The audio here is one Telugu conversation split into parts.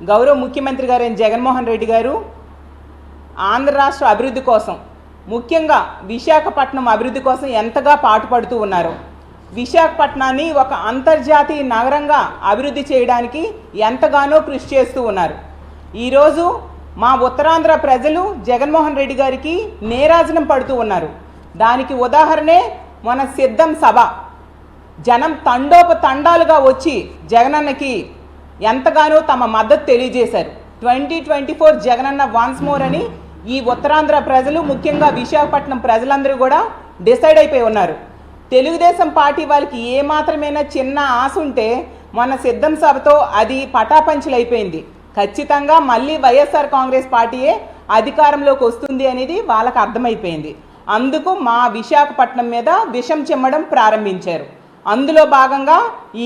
గౌరవ ముఖ్యమంత్రి గారైన జగన్మోహన్ రెడ్డి గారు ఆంధ్ర రాష్ట్ర అభివృద్ధి కోసం, ముఖ్యంగా విశాఖపట్నం అభివృద్ధి కోసం ఎంతగా పాటుపడుతూ ఉన్నారు. విశాఖపట్నాన్ని ఒక అంతర్జాతీయ నగరంగా అభివృద్ధి చేయడానికి ఎంతగానో కృషి చేస్తూ ఉన్నారు. ఈరోజు మా ఉత్తరాంధ్ర ప్రజలు జగన్మోహన్ రెడ్డి గారికి నీరాజనం పడుతూ ఉన్నారు. దానికి ఉదాహరణే మన సిద్ధం సభ. జనం తండోపతండాలుగా వచ్చి జగనన్నకి ఎంతగానో తమ మద్దతు తెలియజేశారు. 2024 జగనన్న వాన్స్ మోర్ అని ఈ ఉత్తరాంధ్ర ప్రజలు, ముఖ్యంగా విశాఖపట్నం ప్రజలందరూ కూడా డిసైడ్ అయిపోయి ఉన్నారు. తెలుగుదేశం పార్టీ వాళ్ళకి ఏమాత్రమైనా చిన్న ఆశ ఉంటే మన సిద్ధం సభతో అది పటాపంచలైపోయింది. ఖచ్చితంగా మళ్ళీ వైఎస్ఆర్ కాంగ్రెస్ పార్టీయే అధికారంలోకి వస్తుంది అనేది వాళ్ళకు అర్థమైపోయింది. అందుకు మా విశాఖపట్నం మీద విషం చిమ్మడం ప్రారంభించారు. అందులో భాగంగా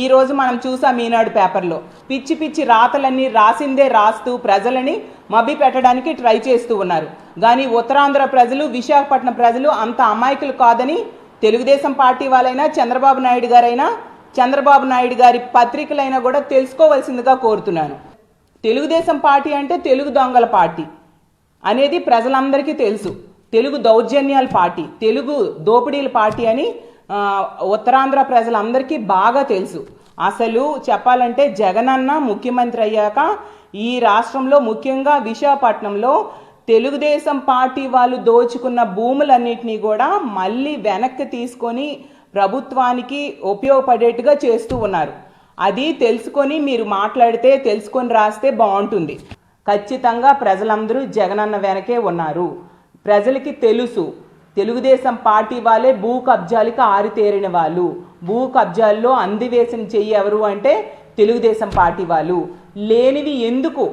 ఈరోజు మనం చూసాం ఈనాడు పేపర్లో పిచ్చి పిచ్చి రాతలన్నీ రాసిందే రాస్తూ ప్రజలని మభ్య పెట్టడానికి ట్రై చేస్తూ ఉన్నారు. కానీ ఉత్తరాంధ్ర ప్రజలు, విశాఖపట్నం ప్రజలు అంత అమాయకులు కాదని తెలుగుదేశం పార్టీ వాళ్ళైనా, చంద్రబాబు నాయుడు గారి పత్రికలైనా కూడా తెలుసుకోవాల్సిందిగా కోరుతున్నాను. తెలుగుదేశం పార్టీ అంటే తెలుగు దొంగల పార్టీ అనేది ప్రజలందరికీ తెలుసు. తెలుగు దౌర్జన్యాల పార్టీ, తెలుగు దోపిడీల పార్టీ అని ఉత్తరాంధ్ర ప్రజలందరికీ బాగా తెలుసు. అసలు చెప్పాలంటే జగనన్న ముఖ్యమంత్రి అయ్యాక ఈ రాష్ట్రంలో, ముఖ్యంగా విశాఖపట్నంలో తెలుగుదేశం పార్టీ వాళ్ళు దోచుకున్న భూములన్నింటినీ కూడా మళ్ళీ వెనక్కి తీసుకొని ప్రభుత్వానికి ఉపయోగపడేట్టుగా చేస్తూ ఉన్నారు. అది తెలుసుకొని మీరు మాట్లాడితే, తెలుసుకొని రాస్తే బాగుంటుంది. ఖచ్చితంగా ప్రజలందరూ జగనన్న వెనకే ఉన్నారు. ప్రజలకి తెలుసు తెలుగుదేశం పార్టీ వాళ్ళే భూ కబ్జాలకి ఆరితేరిన వాళ్ళు. భూ కబ్జాల్లో అందివేసిన చెయ్యి ఎవరు అంటే తెలుగుదేశం పార్టీ వాళ్ళు. లేనివి ఎందుకు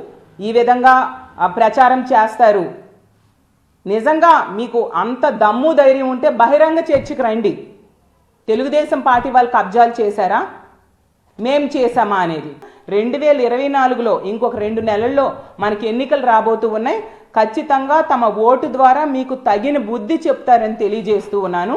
ఈ విధంగా ప్రచారం చేస్తారు? నిజంగా మీకు అంత దమ్ము ధైర్యం ఉంటే బహిరంగ చర్చకు రండి. తెలుగుదేశం పార్టీ వాళ్ళు కబ్జాలు చేశారా, మేం చేశామా అనేది. 2024లో ఇంకొక 2 నెలల్లో మనకి ఎన్నికలు రాబోతూ ఉన్నాయి. ఖచ్చితంగా తమ ఓటు ద్వారా మీకు తగిన బుద్ధి చెప్తారని తెలియజేస్తూ ఉన్నాను.